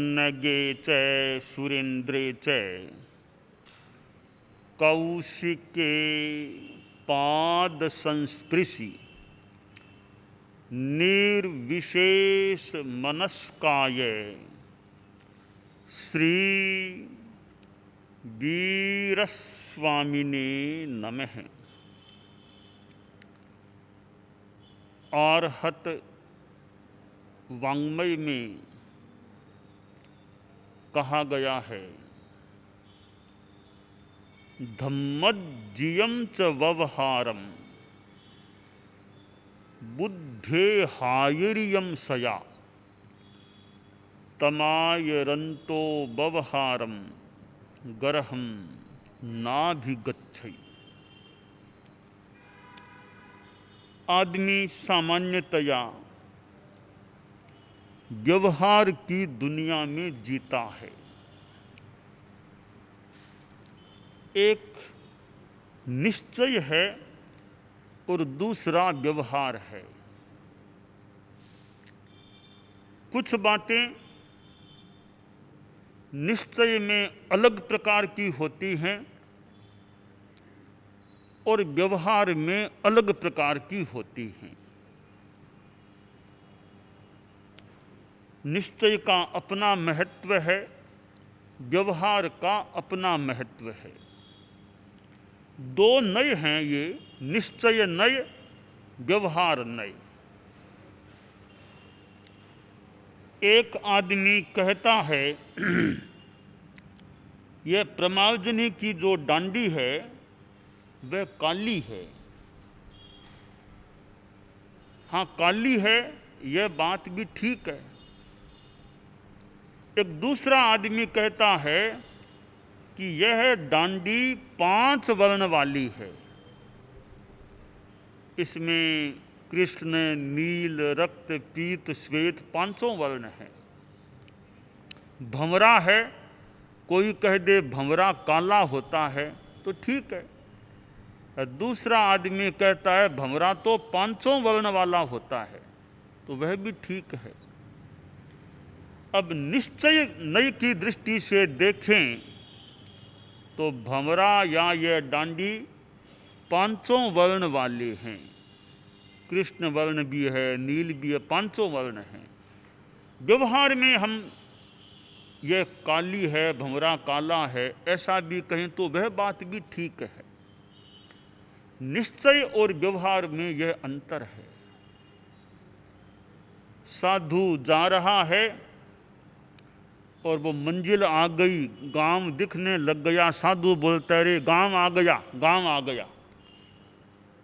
पन्नगे च सुरेन्द्रे च कौशिके पाद संस्पृशि निर्विशेष मनस्काय श्री वीरस्वामिने नमः। आर्हत वाङ्मय में कहा गया है, धम्मज्जियं च व्यवहारम बुद्धे हायरियम सया तमायरंतो व्यवहारम गरहम नाभिगच्छै। आदमी सामान्यतया व्यवहार की दुनिया में जीता है। एक निश्चय है और दूसरा व्यवहार है। कुछ बातें निश्चय में अलग प्रकार की होती हैं और व्यवहार में अलग प्रकार की होती हैं। निश्चय का अपना महत्व है, व्यवहार का अपना महत्व है। दो नय हैं ये, निश्चय नय, व्यवहार नय। एक आदमी कहता है यह प्रमार्जनी की जो डांडी है वह काली है। हाँ, काली है, यह बात भी ठीक है। एक दूसरा आदमी कहता है कि यह डांडी 5 वर्ण वाली है। इसमें कृष्ण, नील, रक्त, पीत, श्वेत 5 वर्ण है। भंवरा है, कोई कह दे भंवरा काला होता है तो ठीक है। दूसरा आदमी कहता है भंवरा तो 5 वर्ण वाला होता है, तो वह भी ठीक है। अब निश्चय नय की दृष्टि से देखें तो भंवरा या यह डांडी 5 वर्ण वाले हैं। कृष्ण वर्ण भी है, नील भी है, 5 वर्ण हैं। व्यवहार में हम यह काली है, भंवरा काला है, ऐसा भी कहें तो वह बात भी ठीक है। निश्चय और व्यवहार में यह अंतर है। साधु जा रहा है और वो मंजिल आ गई, गांव दिखने लग गया। साधु बोलता है रे गांव आ गया, गांव आ गया।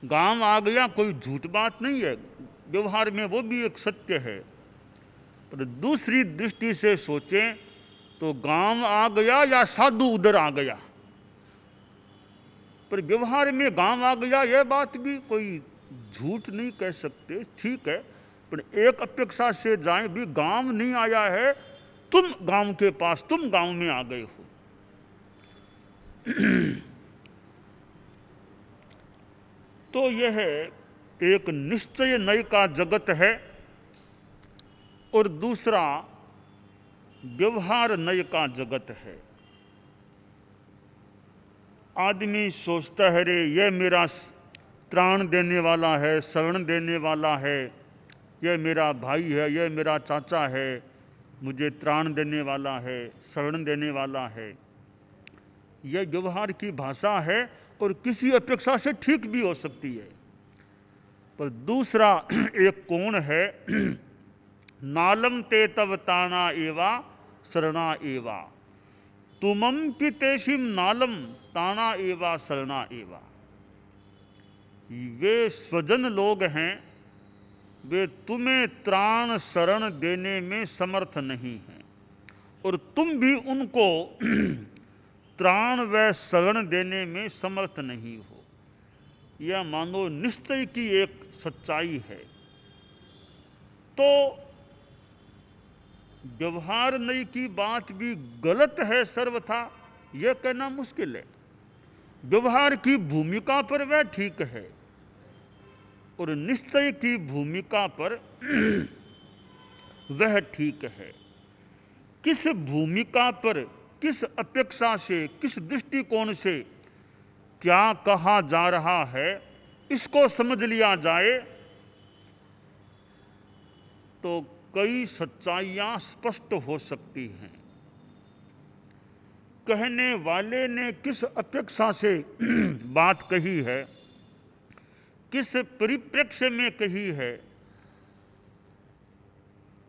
गांव आ गया कोई झूठ बात नहीं है, व्यवहार में वो भी एक सत्य है। पर दूसरी दृष्टि से सोचें तो गांव आ गया या साधु उधर आ गया। पर व्यवहार में गांव आ गया यह बात भी कोई झूठ नहीं कह सकते, ठीक है। पर एक अपेक्षा से जाएं भी गांव नहीं आया है, तुम गांव के पास, तुम गांव में आ गए हो। तो यह एक निश्चय नय का जगत है और दूसरा व्यवहार नय का जगत है। आदमी सोचता है रे यह मेरा त्राण देने वाला है, शरण देने वाला है, यह मेरा भाई है, यह मेरा चाचा है, मुझे त्राण देने वाला है, शरण देने वाला है। यह व्यवहार की भाषा है और किसी अपेक्षा से ठीक भी हो सकती है। पर दूसरा एक कोण है, नालम ते तव ताना एवा शरणा एवा तुमम पितेशिम नालम ताना एवा शरणा एवा। वे स्वजन लोग हैं, वे तुम्हें त्राण शरण देने में समर्थ नहीं हैं और तुम भी उनको त्राण व शरण देने में समर्थ नहीं हो। यह मानो निश्चय की एक सच्चाई है। तो व्यवहार नय की बात भी गलत है सर्वथा, यह कहना मुश्किल है। व्यवहार की भूमिका पर वह ठीक है और निश्चय की भूमिका पर वह ठीक है। किस भूमिका पर, किस अपेक्षा से, किस दृष्टिकोण से क्या कहा जा रहा है, इसको समझ लिया जाए तो कई सच्चाइयां स्पष्ट हो सकती हैं। कहने वाले ने किस अपेक्षा से बात कही है, किस परिप्रेक्ष्य में कही है,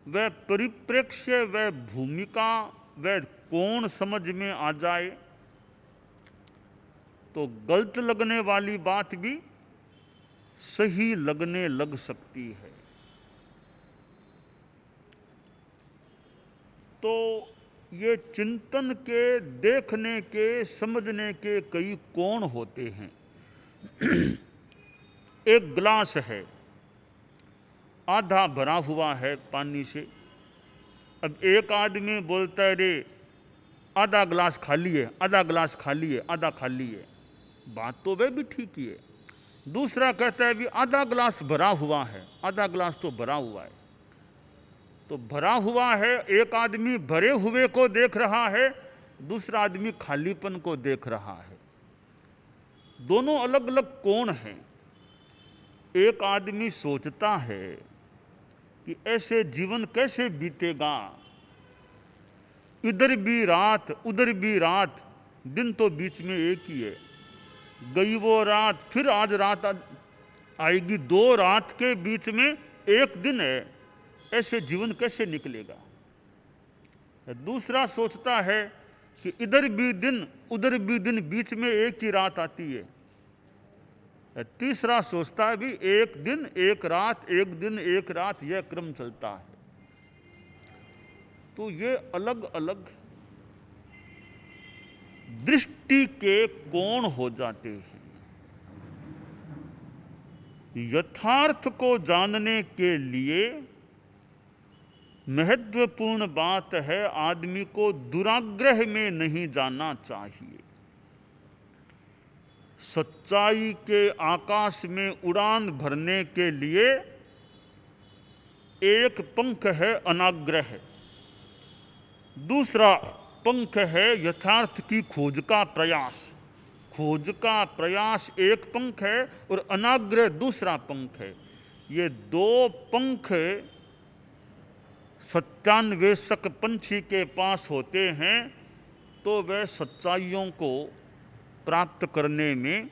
वह परिप्रेक्ष्य, वह भूमिका, वह कोण समझ में आ जाए तो गलत लगने वाली बात भी सही लगने लग सकती है। तो ये चिंतन के, देखने के, समझने के कई कोण होते हैं। एक गिलास है, आधा भरा हुआ है पानी से। अब एक आदमी बोलता है, रे आधा गिलास खाली है, आधा गिलास खाली है, आधा खाली है। बात तो वह भी ठीक ही है। दूसरा कहता है भी आधा गिलास भरा हुआ है, आधा गिलास तो भरा हुआ है। तो भरा हुआ है, एक आदमी भरे हुए को देख रहा है, दूसरा आदमी खालीपन को देख रहा है। दोनों अलग अलग कोण हैं। एक आदमी सोचता है कि ऐसे जीवन कैसे बीतेगा, इधर भी रात उधर भी रात, दिन तो बीच में एक ही है। गई वो रात, फिर आज रात आएगी, दो रात के बीच में एक दिन है, ऐसे जीवन कैसे निकलेगा। दूसरा सोचता है कि इधर भी दिन उधर भी दिन, बीच में एक ही रात आती है। तीसरा सोचता है भी एक दिन एक रात, एक दिन एक रात, यह क्रम चलता है। तो ये अलग अलग दृष्टि के कोण हो जाते हैं। यथार्थ को जानने के लिए महत्वपूर्ण बात है, आदमी को दुराग्रह में नहीं जाना चाहिए। सच्चाई के आकाश में उड़ान भरने के लिए एक पंख है अनाग्रह, दूसरा पंख है यथार्थ की खोज का प्रयास। खोज का प्रयास एक पंख है और अनाग्रह दूसरा पंख है। ये दो पंख सत्यान्वेषक पंछी के पास होते हैं तो वह सच्चाइयों को प्राप्त करने में,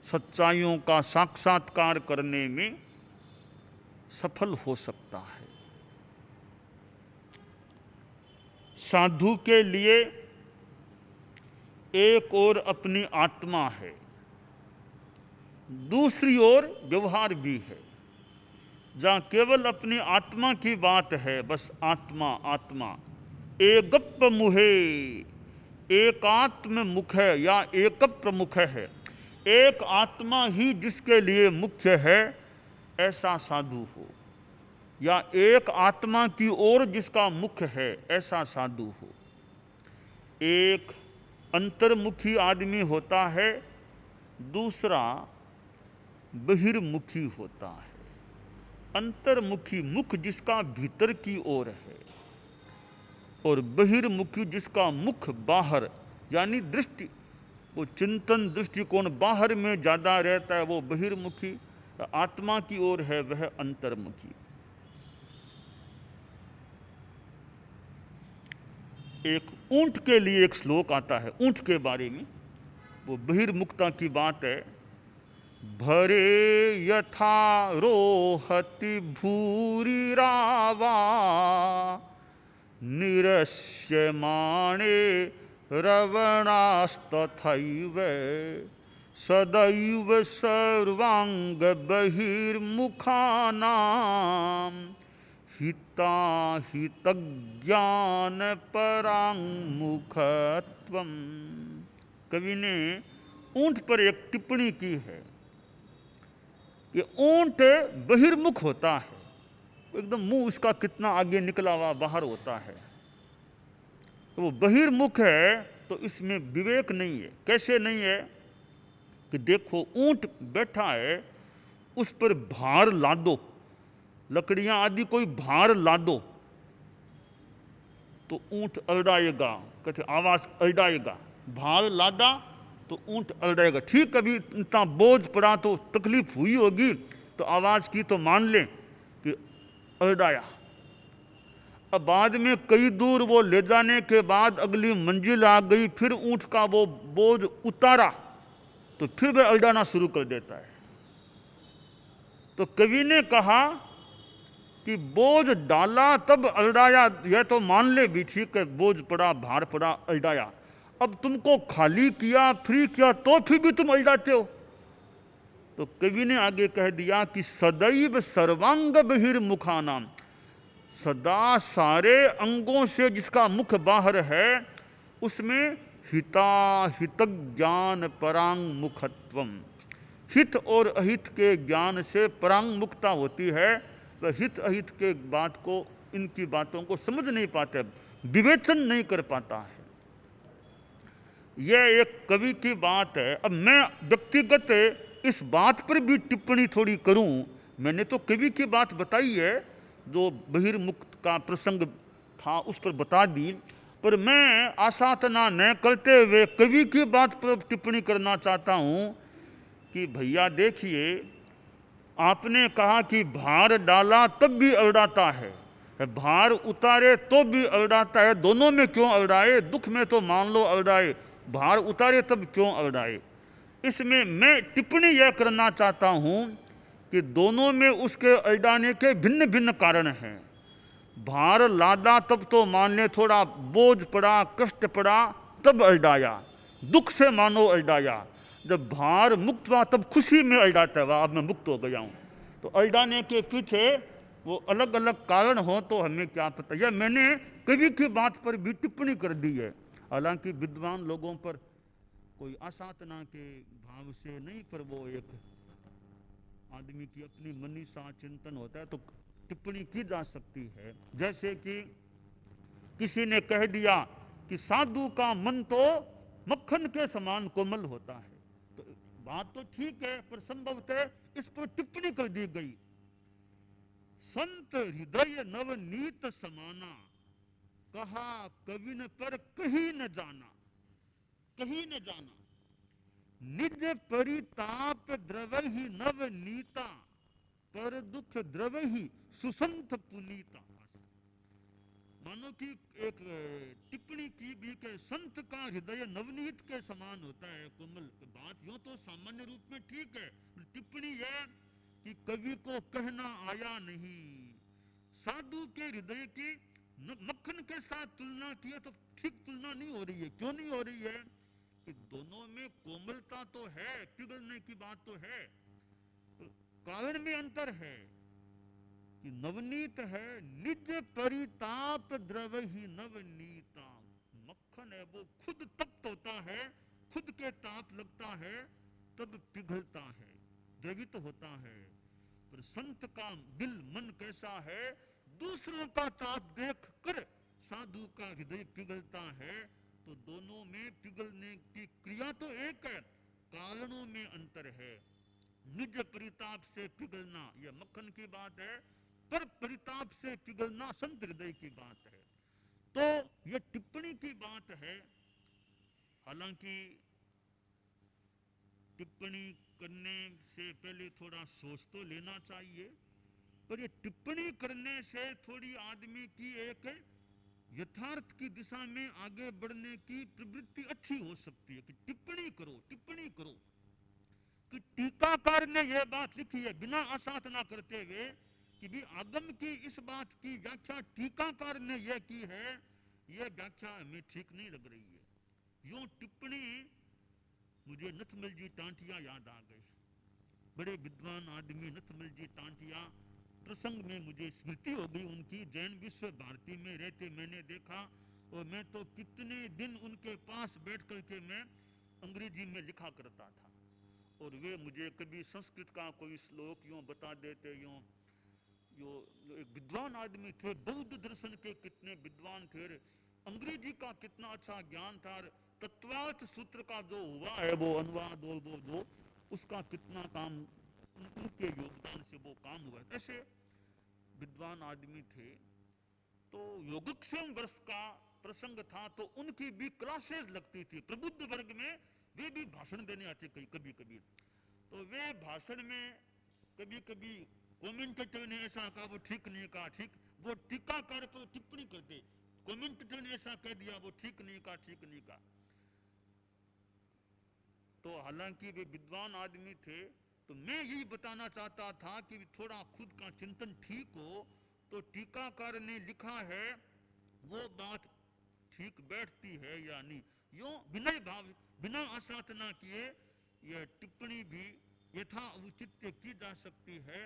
सच्चाइयों का साक्षात्कार करने में सफल हो सकता है। साधु के लिए एक ओर अपनी आत्मा है, दूसरी ओर व्यवहार भी है। जहां केवल अपनी आत्मा की बात है, बस आत्मा आत्मा, एकप मुहे, एकात्म मुख है या एक प्रमुख है, एक आत्मा ही जिसके लिए मुख्य है, ऐसा साधु हो, या एक आत्मा की ओर जिसका मुख है, ऐसा साधु हो। एक अंतर्मुखी आदमी होता है, दूसरा बहिर्मुखी होता है। अंतर्मुखी मुख जिसका भीतर की ओर है, और बहिर्मुखी जिसका मुख बाहर, यानी दृष्टि, वो चिंतन दृष्टिकोण बाहर में ज्यादा रहता है, वो बहिर्मुखी। आत्मा की ओर है, वह अंतर्मुखी। एक ऊंट के लिए एक श्लोक आता है ऊंट के बारे में, वो बहिर्मुखता की बात है। भरे यथा रोहति भूरिरावा, निरस्यमाणे रवणास्तथैव, सदैव सर्वांग बहिर्मुखानां, हिताहितज्ञान परांगमुखत्वम। कवि ने ऊंट पर एक टिप्पणी की है। ये ऊंट बहिर्मुख होता है, एकदम मुंह उसका कितना आगे निकला हुआ बाहर होता है। तो वो बहिर्मुख है तो इसमें विवेक नहीं है। कैसे नहीं है कि देखो ऊंट बैठा है, उस पर भार लादो, लकड़ियां आदि कोई भार लादो, तो ऊंट अड़ाएगा, कहते आवाज अड़ाएगा। भार लादा तो ऊंट अड़ाएगा। ठीक, कभी इतना बोझ पड़ा तो तकलीफ हुई होगी, तो आवाज की तो मान ले कि अड़ाया। अब बाद में कई दूर वो ले जाने के बाद अगली मंजिल आ गई, फिर ऊंट का वो बोझ उतारा तो फिर वह अड़ाना शुरू कर देता है। तो कवि ने कहा कि बोझ डाला तब अड़ाया, यह तो मान ले भी ठीक है, बोझ पड़ा, भार पड़ा, अड़ाया। अब तुमको खाली किया, फ्री किया, तो फिर भी तुम अड़ाते हो। तो कवि ने आगे कह दिया कि सदैव सर्वांग बहिर्मुखानाम, सदा सारे अंगों से जिसका मुख बाहर है, उसमें हिता हित ज्ञान परांग मुखत्वम, हित और अहित के ज्ञान से परांग मुक्ता होती है। वह हित अहित के बात को, इनकी बातों को समझ नहीं पाते, विवेचन नहीं कर पाता है। यह एक कवि की बात है। अब मैं व्यक्तिगत इस बात पर भी टिप्पणी थोड़ी करूं। मैंने तो कवि की बात बताई है, जो बहिर्मुक्त का प्रसंग था उस पर बता दी, पर मैं आसाधना न करते हुए कवि की बात पर टिप्पणी करना चाहता हूं कि भैया देखिए, आपने कहा कि भार डाला तब भी अड़ाता है, भार उतारे तो भी अड़ाता है। दोनों में क्यों अड़ाए? दुख में तो मान लो अड़ाए, भार उतारे तब क्यों अड़ाए? इसमें मैं टिप्पणी यह करना चाहता हूं कि दोनों में उसके अड़ाने के भिन्न भिन्न कारण हैं। भार लादा तब तो मान ले थोड़ा बोझ पड़ा, कष्ट पड़ा, तब अड़ाया, दुख से मानो अड़ाया। जब भार मुक्त हुआ तब खुशी में अड़ाता हुआ, अब मैं मुक्त हो गया हूं। तो अड़ाने के पीछे वो अलग अलग कारण हो तो हमें क्या पता। यह मैंने कवि की बात पर भी टिप्पणी कर दी है, हालांकि विद्वान लोगों पर कोई आसाधना के भाव से नहीं, पर वो एक आदमी की अपनी मनीषा चिंतन होता है तो टिप्पणी की जा सकती है। जैसे कि किसी ने कह दिया कि साधु का मन तो मक्खन के समान कोमल होता है, तो बात तो ठीक है, पर संभवतः इस पर टिप्पणी कर दी गई। संत हृदय नवनीत समाना, कहा कवि पर कहीं न जाना, कहीं न जाना। निज परिताप द्रवहि नवनीता, पर दुख द्रवहि सुसंत पुनीता। मानो कि एक टिप्पणी की भी कि संत का हृदय नवनीत के समान होता है, कोमल। बात यूं तो सामान्य रूप में ठीक है, टिप्पणी यह कि कवि को कहना आया नहीं। साधु के हृदय की मक्खन के साथ तुलना की तो ठीक तुलना नहीं हो रही है। क्यों नहीं हो रही है? कि दोनों में कोमलता तो है, पिघलने की बात तो है, कारण में अंतर है कि नवनीत है, निज परिताप द्रव ही नवनीता। मक्खन है वो खुद तप्त होता है, खुद के ताप लगता है तब पिघलता है, द्रवित होता है। पर संत का दिल मन कैसा है, दूसरों का ताप देख कर साधु का हृदय पिघलता है। तो दोनों में पिघलने की क्रिया तो एक है, कारणों में अंतर है। निज परिताप से पिघलना यह मक्खन की बात है, पर परिताप से पिघलना संत हृदय की बात है। तो यह टिप्पणी की बात है। हालांकि टिप्पणी करने से पहले थोड़ा सोच तो लेना चाहिए, पर यह टिप्पणी करने से थोड़ी आदमी की एक यथार्थ की दिशा में आगे बढ़ने की प्रवृत्ति अच्छी हो सकती है कि टिप्पणी करो, टिप्पणी करो। कि टीकाकार ने यह बात लिखी है बिना आसाधना करते हुए कि भी आगम की इस बात की व्याख्या टीकाकार ने यह की है, यह व्याख्या हमें ठीक नहीं लग रही है। यूं टिप्पणी, मुझे नथमल जी टांटिया याद आ गए, बड़े विद्वान आदमी नथमल जी टांटिया। प्रसंग में मुझे स्मृति हो गई उनकी। जैन विश्व भारती में रहते मैंने देखा, और मैं तो कितने दिन उनके पास बैठ करके मैं अंग्रेजी में लिखा करता था, और वे मुझे कभी संस्कृत का कोई श्लोक यूं बता देते। यूं एक विद्वान आदमी थे, बौद्ध दर्शन के कितने विद्वान थे, अंग्रेजी का कितना अच्छा ज्ञान था, तत्वार्थ सूत्र का जो हुआ है वो अनुवाद और वो उसका कितना काम, उनके योगदान से वो काम हुआ। ऐसे विद्वान आदमी थे। तो योगक्षेम वर्ष का प्रसंग था, तो उनकी भी क्लासेस लगती थी प्रबुद्ध वर्ग में, वे भी भाषण देने आते कभी कभी। तो वे भाषण में कभी कभी कमेंटेटर ने ऐसा कहा, वो ठीक नहीं कहा, ठीक, वो टीकाकार पर टिप्पणी करते, कमेंटेटर ने ऐसा कह दिया, वो ठीक नहीं कहा, ठीक नहीं कहा। तो हालांकि वे विद्वान आदमी थे, तो मैं यही बताना चाहता था कि थोड़ा खुद का चिंतन ठीक हो, तो टीकाकार ने लिखा है वो बात ठीक बैठती है या नहीं, यूं विनय भाव बिना आसाधना किए यह टिप्पणी भी यथा उचित की जा सकती है।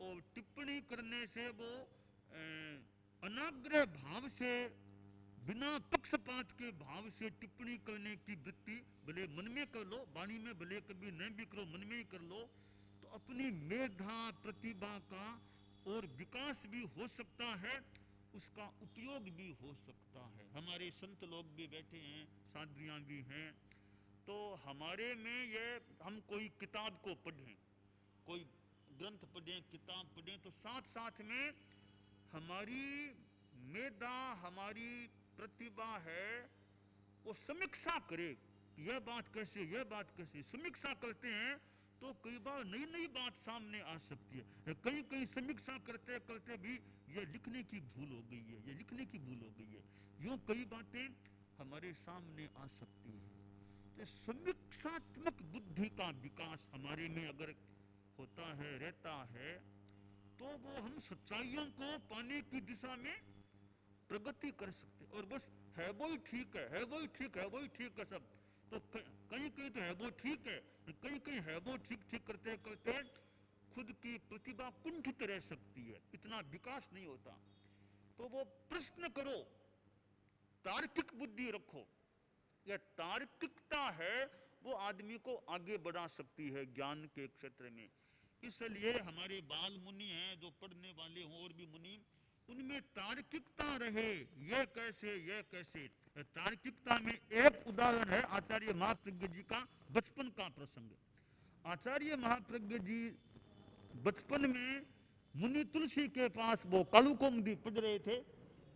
और टिप्पणी करने से वो अनाग्रह भाव से, बिना पक्षपात के भाव से टिप्पणी करने की वृत्ति भले मन में कर लो, वाणी में भले कभी न भी करो, मन में ही कर लो, तो अपनी मेधा प्रतिभा का और विकास भी हो सकता है, उसका उपयोग भी हो सकता है। हमारे संत लोग भी बैठे हैं, साध्वियां भी हैं, तो हमारे में ये, हम कोई किताब को पढ़ें, कोई ग्रंथ पढ़ें, किताब पढ़ें, तो साथ साथ में हमारी मेधा, हमारी प्रतिभा है, वो समीक्षा करे, यह बात कैसे, यह बात कैसे, समीक्षा करते हैं तो कई बार नई नई बात सामने आ सकती है। कहीं कहीं समीक्षा करते करते भी ये लिखने की भूल हो गई है, ये लिखने की भूल हो गई है, यूं कई बातें हमारे सामने आ सकती है। तो समीक्षात्मक बुद्धि का विकास हमारे में अगर होता है, रहता है, तो वो हम सच्चाइयों को पाने की दिशा में प्रगति कर सकते। और बस है वो ही ठीक है, है वो ही ठीक है, वो ही ठीक है सब, तो कहीं कहीं तो है वो ठीक है, कहीं कहीं है वो ठीक ठीक करते करते खुद की प्रतिभा कुंठित रह सकती है, इतना विकास नहीं होता। तो वो प्रश्न करो, तार्किक बुद्धि रखो, यह तार्किकता है वो आदमी को आगे बढ़ा सकती है ज्ञान के क्षेत्र में। इसलिए हमारे बाल मुनि हैं जो पढ़ने वाले हों, और भी मुनि, उनमें तार्किकता रहे। यह कैसे, यह कैसे, तार्किकता में एक उदाहरण है आचार्य महाप्रज्ञ जी का बचपन का प्रसंग। आचार्य महाप्रज्ञ जी बचपन में मुनि तुलसी के पास वो कालुकौमुदी पढ़ रहे थे,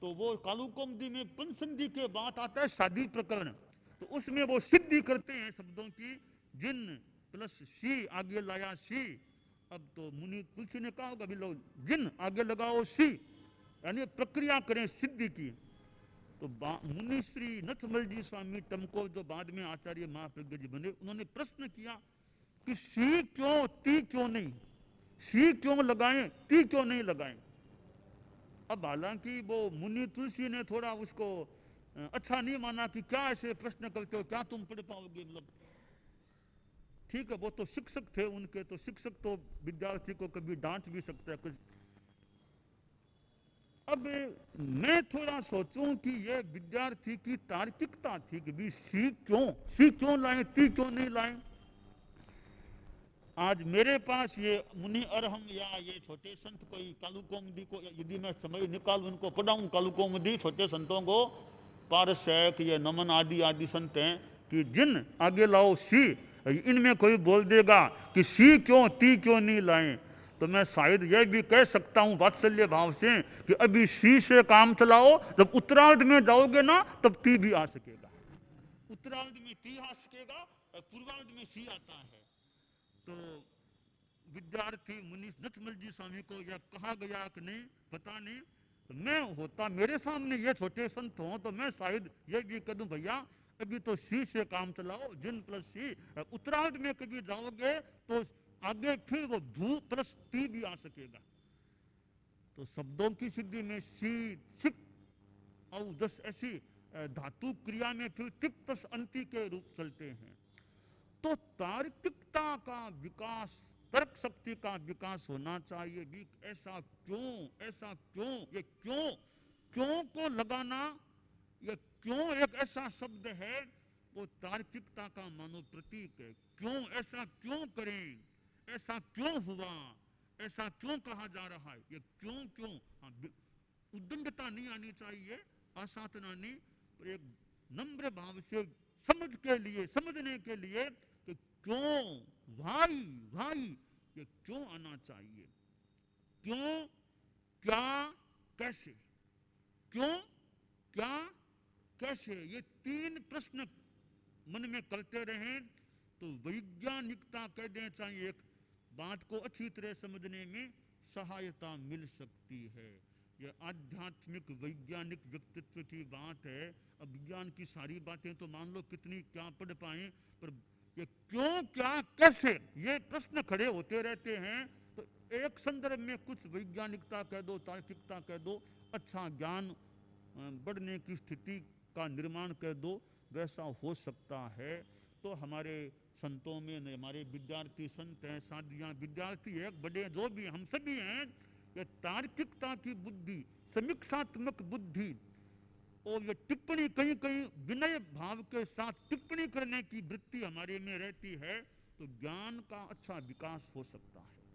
तो वो कालुकौमुदी में पंचसंधि के बात आता है शादी प्रकरण, तो उसमें वो सिद्धि करते हैं शब्दों की, जिन प्लस सी आगे लाया सी। अब तो मुनि तुलसी ने कहा होगा भी लोग जिन आगे लगाओ सी, यानी प्रक्रिया करें सिद्धि की। तो मुनि श्री नथमल जी स्वामी टमको, जो बाद में आचार्य महाप्रज्ञ जी बने, उन्होंने प्रश्न किया कि सी क्यों, ती क्यों नहीं, सी क्यों लगाएं, ती क्यों नहीं लगाएं। अब हालांकि वो मुनि तुलसी ने थोड़ा उसको अच्छा नहीं माना कि क्या ऐसे प्रश्न करते हो, क्या तुम पढ़ पाओगे, मतलब ठीक है, वो तो शिक्षक थे उनके, तो शिक्षक तो विद्यार्थी को कभी डांट भी सकता है कुछ। अब मैं थोड़ा सोचूं कि ये विद्यार्थी की तार्किकता थी कि भी सी क्यों लाएं, ती क्यों नहीं लाएं। आज मेरे पास ये मुनि अरहम या ये छोटे संत कोई कालुकौमुदी को, यदि मैं समय निकाल उनको पढ़ाऊं कालुकौमुदी, छोटे संतों को, पारसैक, ये नमन आदि आदि संत हैं, कि जिन आगे लाओ सी, इनमें कोई बोल देगा कि सी क्यों, ती क्यों नहीं लाएं, तो मैं शायद यह भी कह सकता हूं वात्सल्य भाव से कि अभी सी से काम चलाओ, जब उत्तरार्ध में जाओगे ना तब ती भी आ सकेगा, उत्तरार्ध में ती आ सकेगा, पूर्वार्ध में सी आता है। तो विद्यार्थी मुनि नथमल जी स्वामी को यह कहा गया कि नहीं पता नहीं, मैं होता मेरे सामने ये छोटे संत हों तो मैं शायद ये भी कह दूं भैया अभी तो सी से काम चलाओ, जिन प्लस सी, उत्तरार्ध में कभी जाओगे तो आगे फिर वो धू प्लस टी भी आ सकेगा। तो शब्दों की सिद्धि में सी, सिक और दस ऐसी धातु क्रिया में फिर तिप्तस अंति के रूप चलते हैं। तो तार्किकता का विकास, तर्क शक्ति का विकास होना चाहिए भी। ऐसा क्यों, ऐसा क्यों, ये क्यों को लगाना, ये क्यों एक ऐसा शब्द है, वो तार्किकता का मानो प्रतीक है। क्यों, ऐसा क्यों करें, ऐसा क्यों हुआ, ऐसा क्यों कहा जा रहा है, ये क्यों। हाँ, उद्दंडता नहीं आनी चाहिए, आसाधना नहीं, पर एक नम्र भाव से समझने के लिए कि क्यों, भाई ये क्यों आना चाहिए, क्यों, क्या, कैसे, क्यों, क्या, कैसे, ये तीन प्रश्न मन में करते रहें तो वैज्ञानिकता कह दें चाहे एक बात को अच्छी तरह समझने में सहायता मिल सकती है। यह आध्यात्मिक वैज्ञानिक व्यक्तित्व की बात है। अब विज्ञान की सारी बातें तो मान लो कितनी क्या पढ़ पाए, पर ये क्यों, क्या, कैसे, ये प्रश्न खड़े होते रहते हैं। तो एक संदर्भ में कुछ वैज्ञानिकता कह दो, तार्किकता कह दो, अच्छा ज्ञान बढ़ने की स्थिति का निर्माण कर दो, वैसा हो सकता है। तो हमारे संतों में, हमारे विद्यार्थी संत हैं, साधियाँ विद्यार्थी है, बड़े जो भी हम सभी हैं, ये तार्किकता की बुद्धि, समीक्षात्मक बुद्धि और ये टिप्पणी, कहीं कहीं विनय भाव के साथ टिप्पणी करने की वृत्ति हमारे में रहती है, तो ज्ञान का अच्छा विकास हो सकता है।